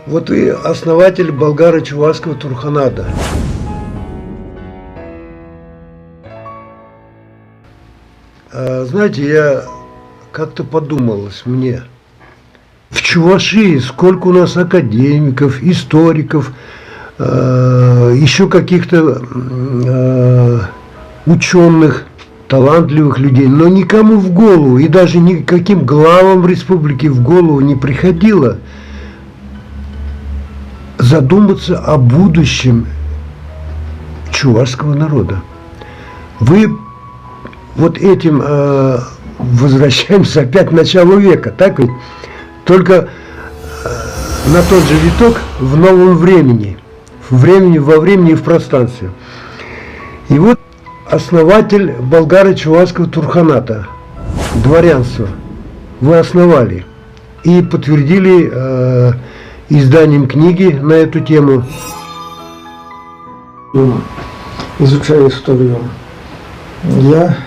Вот вы основатель болгаро-чувашского Турханата. Знаете, я как-то подумалось мне, в Чувашии сколько у нас академиков, историков, еще каких-то ученых, талантливых людей, но никому в голову, и даже никаким главам республики в голову не приходило задуматься о будущем чувашского народа. Вы вот этим возвращаемся опять к началу века, так ведь? Только на тот же виток в новом времени, во времени и в пространстве. И вот основатель болгаро-чувашского Турханата, дворянство, вы основали и подтвердили изданием книги на эту тему. Изучая историю, я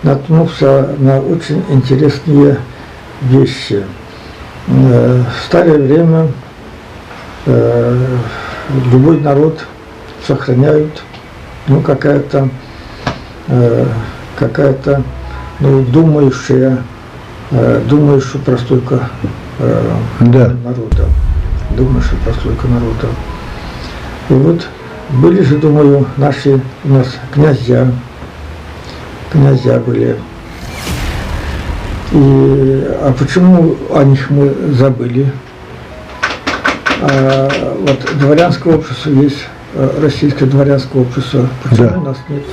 наткнулся на очень интересные вещи. В старое время любой народ сохраняют какая-то думающая прослойка народа. Думающая прослойка народа. И вот были же, думаю, у нас князья были. А почему о них мы забыли? Вот дворянское общество есть, российское дворянское общество. Почему у нас нет?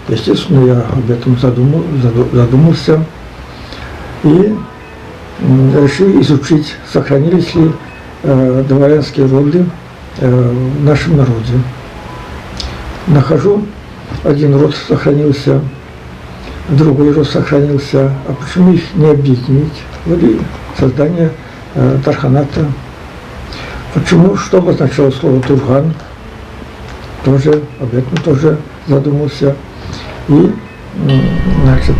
Естественно, я об этом задумался и решил изучить, сохранились ли дворянские роды в нашем народе. Нахожу, один род сохранился, другой род сохранился. А почему их не объединить? Ввели создание Тарханата. Почему? Что обозначало слово Турхан? Тоже об этом тоже задумался. И, значит,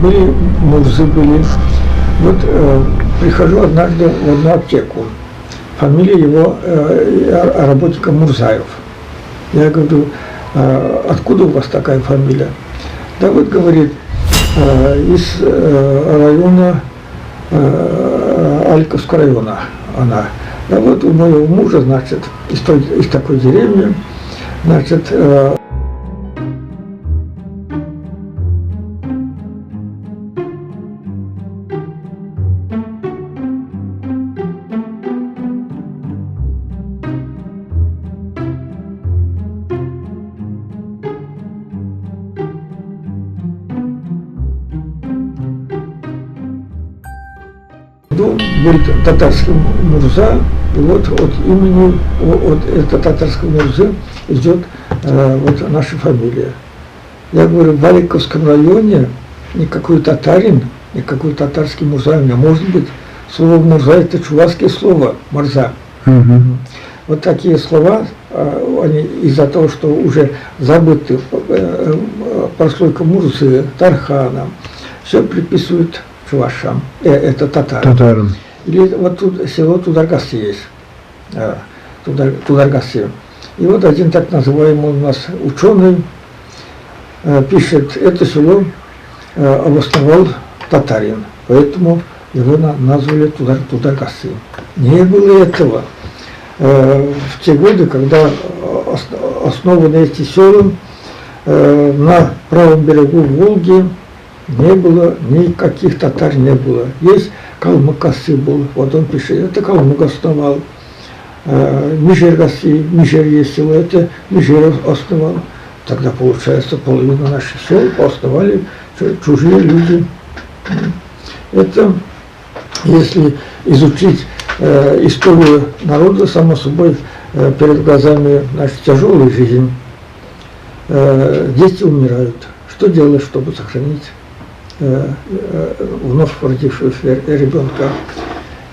были мурзы, были. Вот прихожу однажды в одну аптеку. Фамилия его работника Мурзаев. Я говорю, откуда у вас такая фамилия? Да вот, говорит, из района, Альковского района она. Да вот у моего мужа, значит, из такой деревни, значит, был татарский мурза, и вот от имени этого татарского мурзы идет вот наша фамилия. Я говорю, в Аликовском районе никакой татарин, никакой татарский мурза не может быть. Слово мурза — это чувашское слово марза. Вот такие слова, они из-за того, что уже забыты прослойка мурзы, Тархана, все приписывают чувашам, это татарам. Или вот тут село Тударгаси есть, Тударгаси. И вот один так называемый у нас ученый пишет, это село обосновал татарин, поэтому его назвали Тударгаси. Не было этого. В те годы, когда основаны эти села на правом берегу Волги, не было никаких татар, не было. Есть Калмыкасы был, вот он пишет, это Калмык основал. Межергаси, Межер есть село, это Межер основал. Тогда, получается, половину наших сел основали чужие люди. Это, если изучить историю народа, само собой, перед глазами наша тяжелая жизнь. Дети умирают. Что делать, чтобы сохранить вновь родившегося ребенка?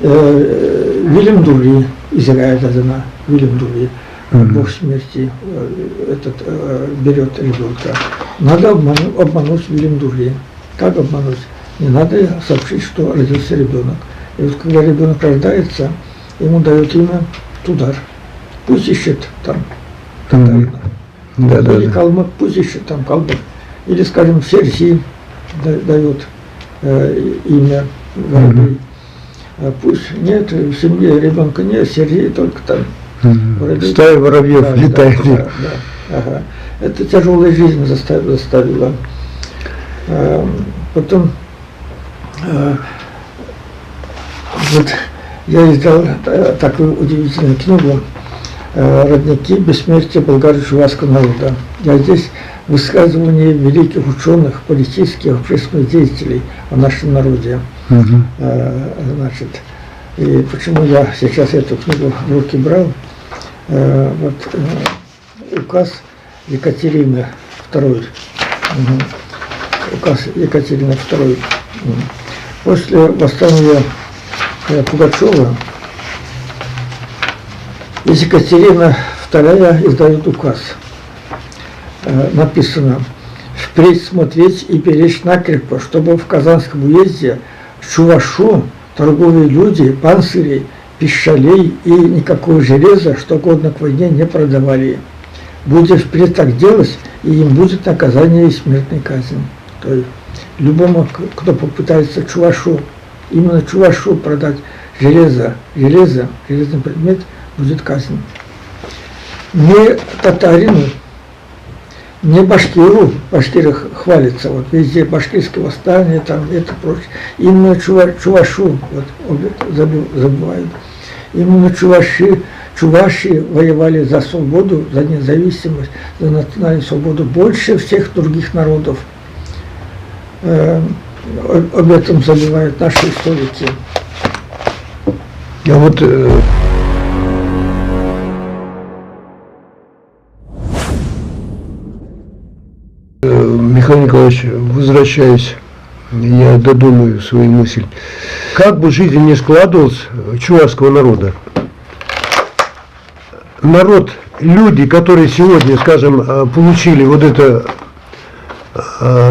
Вильям Дури, Израиль Дадана, Вильям Дури, Бог смерти берет ребенка. Надо обмануть Вильям Дури. Как обмануть? Не надо сообщить, что родился ребенок. И вот когда ребенок рождается, ему дает имя Тудар. Пусть ищет там татарина. Или калмык, пусть ищет там калмык. Или, скажем, Сергей дает имя воробей. Пусть нет, в семье ребенка нет, Сергей только там. Стая воробьев летает. Ага. Это тяжелая жизнь заставила. Потом вот я издал такую удивительную книгу «Родники бессмертия болгаро-чувашского народа». Я здесь высказывания великих ученых, политических, общественных деятелей о нашем народе. Значит, и почему я сейчас эту книгу в руки брал? Вот указ Екатерины II. Указ Екатерины II. После восстания Пугачева Екатерина II издает указ. Написано: впредь смотреть и беречь накрепко, чтобы в Казанском уезде Чувашу торговые люди, панцири, пищалей и никакого железа, что годно к войне, не продавали. Будет впредь так делать, и им будет наказание и смертная казнь. То есть любому, кто попытается Чувашу, именно Чувашу продать железный предмет, будет казнь. Не татарину, не башкиру, башкиры хвалятся, вот везде башкирское восстание, там это прочее. Именно чувашу, вот забывают. Именно чуваши воевали за свободу, за независимость, за национальную свободу больше всех других народов. Об этом забывают наши историки. А вот Михаил Николаевич, возвращаясь, я додумаю свою мысль. Как бы жизнь не складывалась чувашского народа, народ, люди, которые сегодня, скажем, получили вот это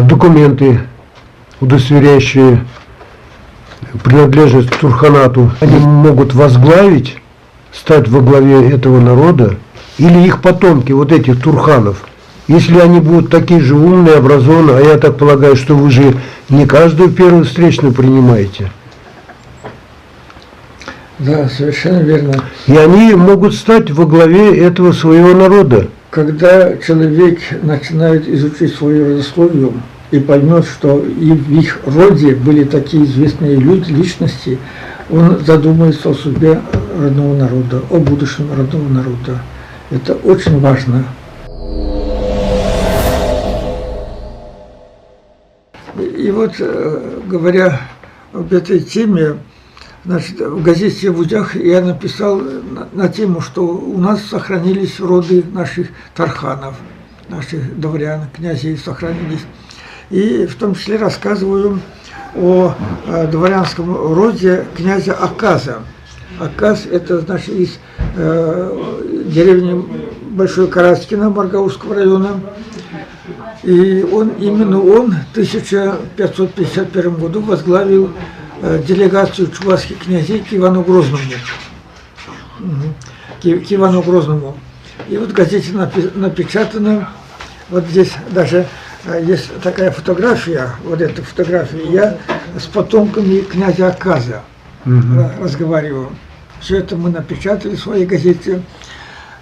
документы, удостоверяющие принадлежность к Турханату, они могут возглавить, стать во главе этого народа, или их потомки, вот этих Турханов, если они будут такие же умные, образованные, а я так полагаю, что вы же не каждую первую встречную принимаете. Да, совершенно верно. И они могут стать во главе этого своего народа. Когда человек начинает изучить свою родословию и поймет, что и в их роде были такие известные люди, личности, он задумается о судьбе родного народа, о будущем родного народа. Это очень важно. И вот, говоря об этой теме, значит, в газете «В удях» я написал на тему, что у нас сохранились роды наших тарханов, наших дворян, князей сохранились. И в том числе рассказываю о дворянском роде князя Аказа. Аказ – это, значит, из деревни Большой Караскино Маргаузского района. И именно он в 1551 году возглавил делегацию чувашских князей к Ивану Грозному. К Ивану Грозному. И вот в газете напечатано, вот здесь даже есть такая фотография, вот эта фотография, я с потомками князя Аказа разговариваю. Все это мы напечатали в своей газете.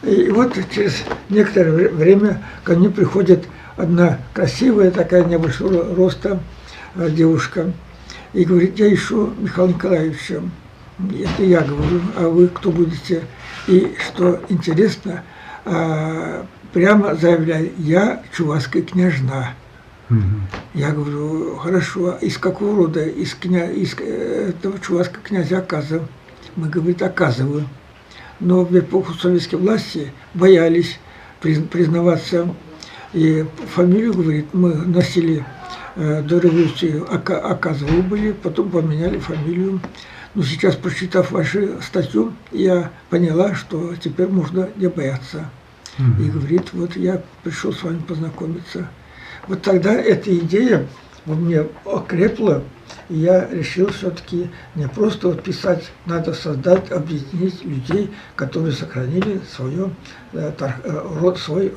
И вот через некоторое время ко мне приходит одна красивая, такая небольшого роста девушка, и говорит: я ищу Михаила Николаевича. Это я говорю: а вы кто будете? И что интересно, прямо заявляю: я чувашская княжна. Я говорю: хорошо, из какого рода? Из этого чувашского князя Аказа. Мы, говорит, Аказовы. Но в эпоху советской власти боялись признаваться. И фамилию, говорит, мы носили до революции Аказовы были, потом поменяли фамилию. Но сейчас, прочитав вашу статью, я поняла, что теперь можно не бояться. И говорит: вот я пришел с вами познакомиться. Вот тогда эта идея во мне окрепло, и я решил все-таки не просто вот писать, надо создать, объединить людей, которые сохранили свой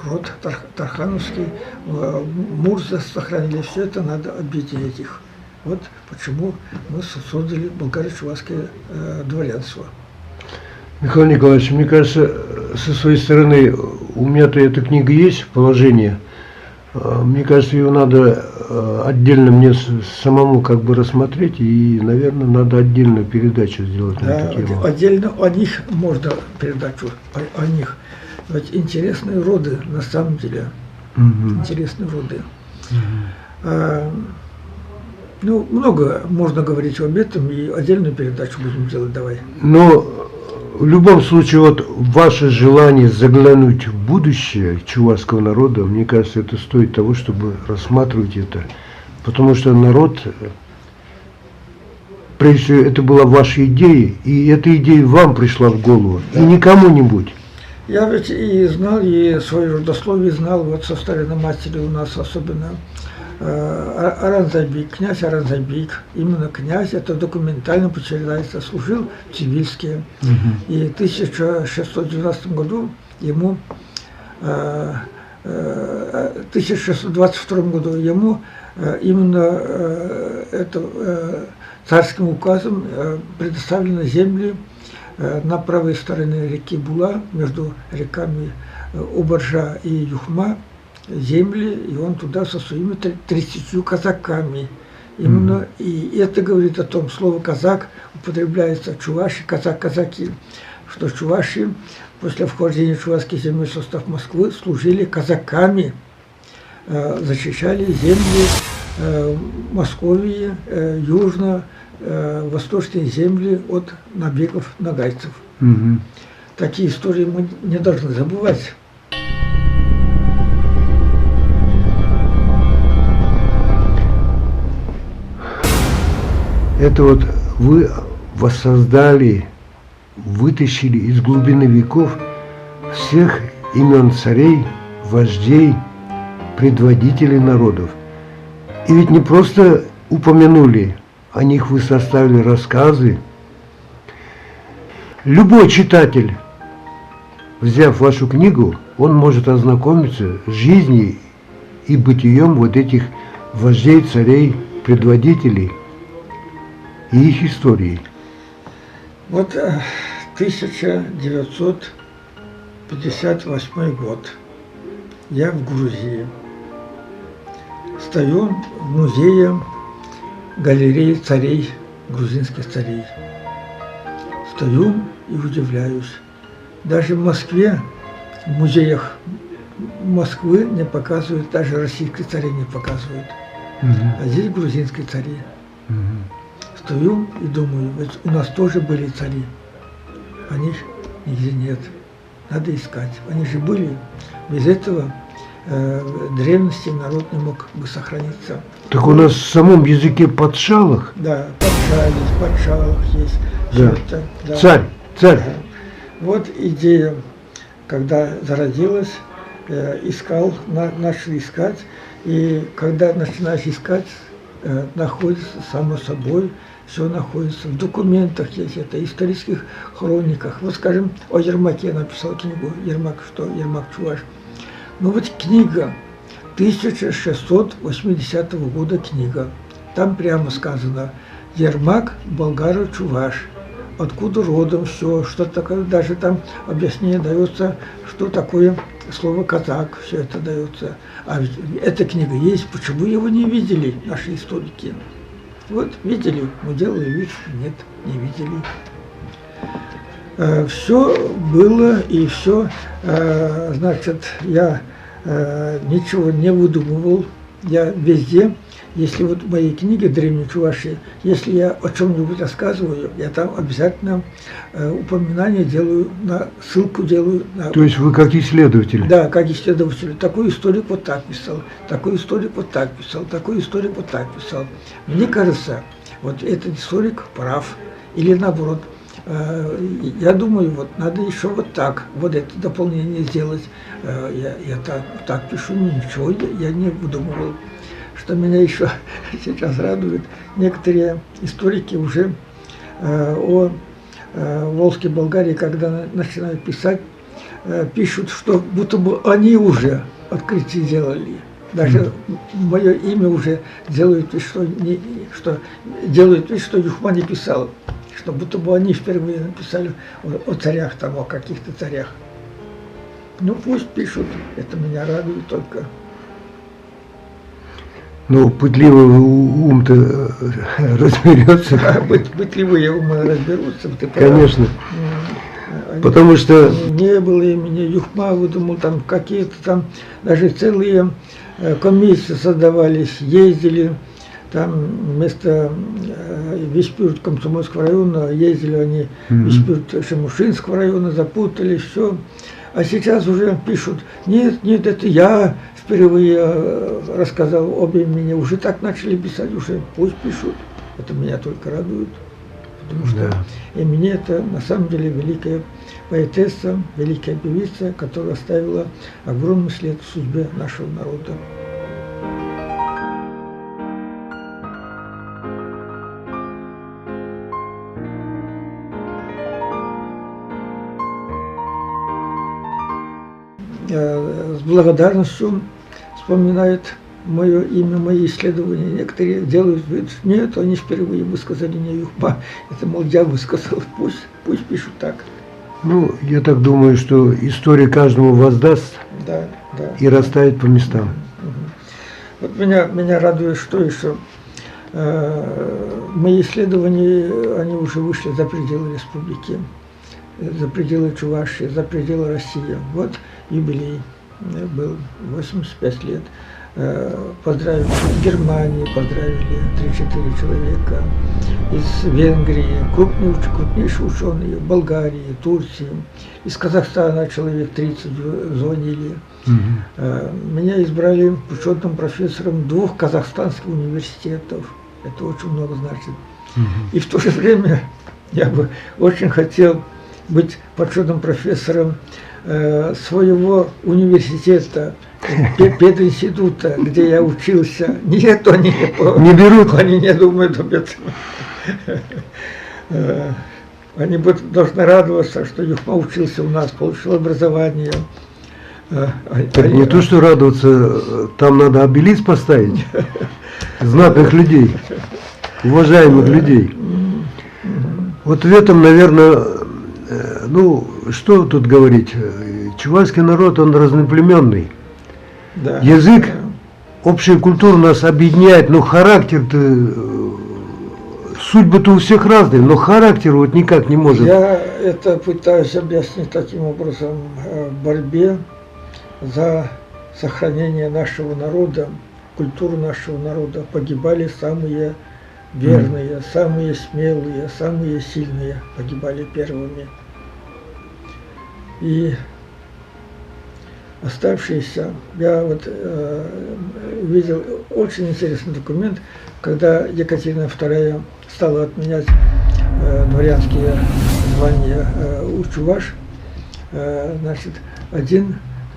род тархановский, Мурза сохранили, все это надо объединить их. Вот почему мы создали болгаро-чувашское дворянство. Михаил Николаевич, мне кажется, со своей стороны, у меня-то эта книга есть, положение. Мне кажется, ее надо отдельно мне самому как бы рассмотреть, и, наверное, надо отдельную передачу сделать на эту тему. Отдельно о них можно передачу, о них. Ведь интересные роды, на самом деле. Интересные роды. Ну, много можно говорить об этом, и отдельную передачу будем делать, давай. Но в любом случае, вот ваше желание заглянуть в будущее чувашского народа, мне кажется, это стоит того, чтобы рассматривать это. Потому что народ, прежде всего, это была ваша идея, и эта идея вам пришла в голову, да. И не кому-нибудь. Я ведь и знал, и свое родословие знал, вот со старинной матери у нас особенно. Аранзайбек, князь Аранзайбек, именно князь, это документально подтверждается, служил в Цивильске. И в 1612 году ему, в 1622 году ему именно царским указом предоставлены земли на правой стороне реки Була, между реками Оборжа и Юхма, земли, и он туда со своими 30 казаками. Именно, и это говорит о том, слово казак употребляется чуваши, казак, казаки, что чуваши после вхождения чувашских земель в состав Москвы служили казаками, защищали земли Московии, южно-восточные земли от набегов нагайцев. Такие истории мы не должны забывать. Это вот вы воссоздали, вытащили из глубины веков всех имен царей, вождей, предводителей народов. И ведь не просто упомянули, о них вы составили рассказы. Любой читатель, взяв вашу книгу, он может ознакомиться с жизнью и бытием вот этих вождей, царей, предводителей и их истории. Вот 1958 год. Я в Грузии. Стою в музее галереи царей, грузинских царей. Стою и удивляюсь. Даже в Москве, в музеях Москвы не показывают, даже российские цари не показывают. А здесь грузинские цари. Стою и думаю, ведь у нас тоже были цари. Они ж нигде нет. Надо искать. Они же были. Без этого в древности народ не мог бы сохраниться. Так у нас в самом языке подшалах? Да, подшалах есть. Да. Это, да. Царь. Да. Вот идея, когда зародилась, начал искать. И когда начинаешь искать, находится само собой, все находится в документах, есть это, исторических хрониках. Вот, скажем, о Ермаке я написал книгу. Ермак что? Ермак Чуваш. Ну вот книга 1680 года книга. Там прямо сказано: Ермак болгаро-чуваш. Откуда родом все, что такое, даже там объяснение дается, что такое слово казак, все это дается. А ведь эта книга есть, почему его не видели наши историки? Вот видели, мы делали вид, что нет, не видели. Все было, и все, значит, я ничего не выдумывал, я везде, если вот в моей книге «Древние чуваши», если я о чем-нибудь рассказываю, я там обязательно упоминание делаю, ссылку делаю. То есть вы как исследователь? Да, как исследователь. Такой историк вот так писал, такой историк вот так писал, такой историк вот так писал. Мне кажется, вот этот историк прав, или наоборот. Я думаю, вот надо еще вот так, вот это дополнение сделать. Я так пишу, ничего я не выдумывал. что меня еще сейчас радует, некоторые историки уже о Волжской Болгарии, когда начинают писать, пишут, что будто бы они уже открытие делали. Даже мое имя уже делают вид, что Юхма не писал, что будто бы они впервые написали о царях, там, о каких-то царях. Ну пусть пишут, это меня радует только. Ну, пытливый ум-то разберется. Пытливые умы разберутся, ты прав. Конечно. Потому что не было имени Юхма, выдумал там какие-то там, даже целые комиссии создавались, ездили, там вместо Веспюрт Комсомольского района ездили они Веспюрт Шемушинского района, запутались, все. А сейчас уже пишут, нет, это я впервые рассказал об имени, уже так начали писать, уже пусть пишут. Это меня только радует, потому что Эмине это на самом деле великая поэтесса, великая певица, которая оставила огромный след в судьбе нашего народа. С благодарностью вспоминают мое имя, мои исследования. Некоторые делают вид, нет, они впервые высказали не Юхма. Это, мол, я высказал, пусть пишут так. Ну, я так думаю, что история каждому воздаст и расставит по местам. Вот меня радует, что еще мои исследования, они уже вышли за пределы республики, за пределы Чувашии, за пределы России. Вот юбилей был, 85 лет. Поздравили из Германии, поздравили 3-4 человека, из Венгрии, крупнейшие ученые, Болгарии, Турции, из Казахстана человек 30 звонили. Меня избрали почетным профессором 2 казахстанских университетов. Это очень много значит. И в то же время я бы очень хотел быть почетным профессором своего университета, пединститута, где я учился. Нет, они не берут. Они не думают об этом. Они должны радоваться, что Юхма учился у нас, получил образование. Так не то, что радоваться, там надо обелиск поставить. Знатных людей, уважаемых людей. Вот в этом, наверное, ну, что тут говорить, чувашский народ, он разноплеменный. Да. Язык, общая культура нас объединяет, но характер-то, судьбы-то у всех разные, но характер вот никак не может. Я это пытаюсь объяснить таким образом, в борьбе за сохранение нашего народа, культуру нашего народа погибали самые верные, самые смелые, самые сильные, погибали первыми. И оставшиеся, я вот видел очень интересный документ, когда Екатерина II стала отменять дворянские звания у чуваш, значит, один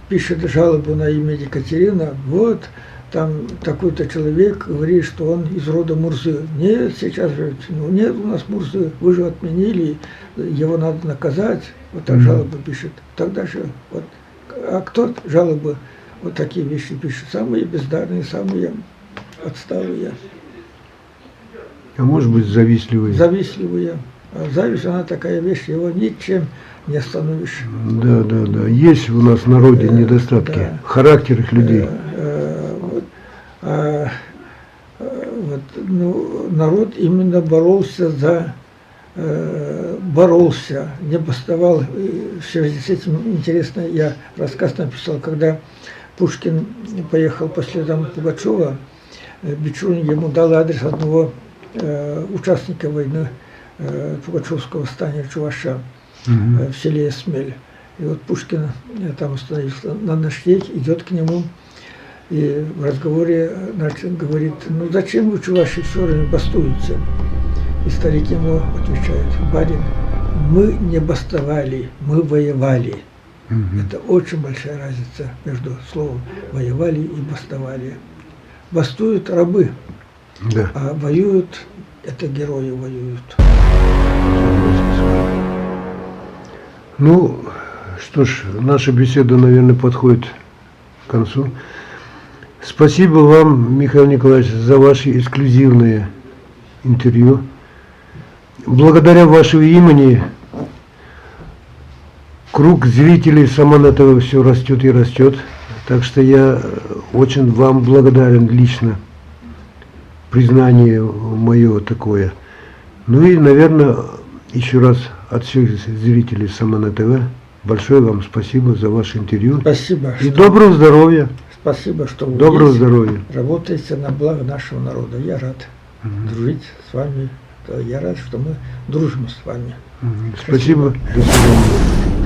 пишет жалобу на имя Екатерина, вот там такой-то человек говорит, что он из рода Мурзы. Нет, сейчас же, ну нет у нас Мурзы, вы же отменили, его надо наказать. Вот так жалобы пишет. Тогда же, вот, а кто жалобы вот такие вещи пишет? Самые бездарные, самые отсталые. А может быть завистливые. Завистливые. А зависть, она такая вещь, его ничем не остановишь. Да. Есть у нас в народе недостатки, характер их людей. Вот, ну, народ именно боролся, не бастовал. В связи с этим интересно, я рассказ написал, когда Пушкин поехал по следам Пугачева, Бичурин ему дал адрес одного участника войны Пугачевского восстания Чуваша в селе Эсмель. И вот Пушкин там остановился на ночлег, идет к нему и в разговоре говорит, ну зачем вы, чуваши, все время бастуете? И старик ему отвечает, барин, мы не бастовали, мы воевали. Это очень большая разница между словом воевали и бастовали. бастуют рабы, Да. а воюют, это герои воюют. Ну, что ж, наша беседа, наверное, подходит к концу. Спасибо вам, Михаил Николаевич, за ваши эксклюзивные интервью. Благодаря вашему имени круг зрителей Самана ТВ все растет и растет. Так что я очень вам благодарен лично. Признание мое такое. Ну и, наверное, еще раз от всех зрителей Самана ТВ большое вам спасибо за ваше интервью. Спасибо. И доброго здоровья. Спасибо, что вы Доброго здесь здоровья. работаете на благо нашего народа. Я рад дружить с вами. Я рад, что мы дружим с вами. Спасибо. До свидания.